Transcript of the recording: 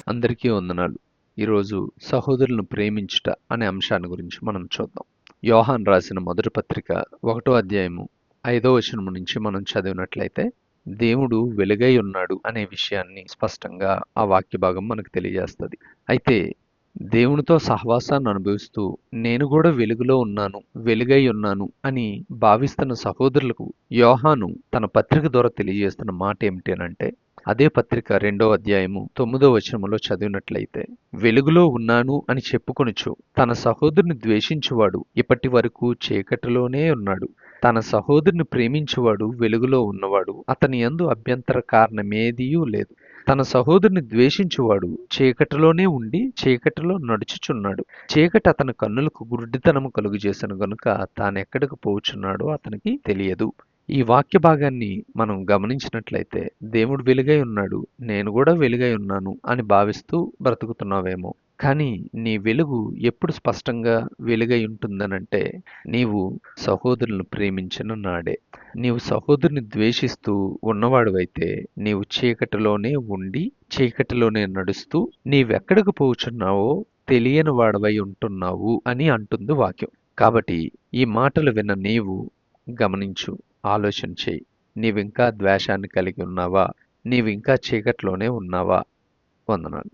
అందరికీ వందనాలు. ఈరోజు సహోదరులను ప్రేమించుట అనే అంశాన్ని గురించి మనం చూద్దాం. యోహాన్ రాసిన మొదటి పత్రిక 1వ అధ్యాయము 5వ వచనం నుంచి మనం చదివినట్లయితే, దేవుడు వెలుగై ఉన్నాడు అనే విషయాన్ని స్పష్టంగా ఆ వాక్య భాగం మనకు తెలియజేస్తుంది. అయితే దేవునితో సహవాసాన్ని అనుభవిస్తూ నేను కూడా వెలుగులో ఉన్నాను, వెలుగై ఉన్నాను అని భావిస్తున్న సహోదరులకు యోహాను తన పత్రిక ద్వారా తెలియజేస్తున్న మాట ఏమిటి అనంటే, అదే పత్రిక 2వ అధ్యాయము 9వ వచనములో చదివినట్లయితే, వెలుగులో ఉన్నాను అని చెప్పుకొనుచు తన సహోదరుని ద్వేషించువాడు ఇప్పటి వరకు చీకటిలోనే ఉన్నాడు. తన సహోదరుని ప్రేమించువాడు వెలుగులో ఉన్నవాడు, అతని యందు అభ్యంతర కారణమేదియూ లేదు. తన సహోదరుని ద్వేషించువాడు చీకటిలోనే ఉండి చీకటిలో నడుచుచున్నాడు. చీకటి అతని కన్నులకు గుడ్డితనము కలుగజేసెను గనుక తానెక్కడికి పోవుచున్నాడో అతనికి తెలియదు. ఈ వాక్య భాగాన్ని మనం గమనించినట్లయితే, దేవుడు వెలుగై ఉన్నాడు, నేను కూడా వెలుగై ఉన్నాను అని భావిస్తూ బ్రతుకుతున్నావేమో. కానీ నీ వెలుగు ఎప్పుడు స్పష్టంగా వెలుగై ఉంటుందనంటే, నీవు సహోదరులను ప్రేమించిన నాడే. నీవు సహోదరుని ద్వేషిస్తూ ఉన్నవాడివైతే నీవు చీకటిలోనే ఉండి చీకటిలోనే నడుస్తూ నీవెక్కడికి పోచున్నావో తెలియని వాడవై ఉంటున్నావు అని అంటుంది వాక్యం. కాబట్టి ఈ మాటలు విన్న నీవు గమనించు, ఆలోచన చేయి. నీవింకా ద్వేషాన్ని కలిగి ఉన్నావా? నీవింకా చీకట్లోనే ఉన్నావా? వందనాలు.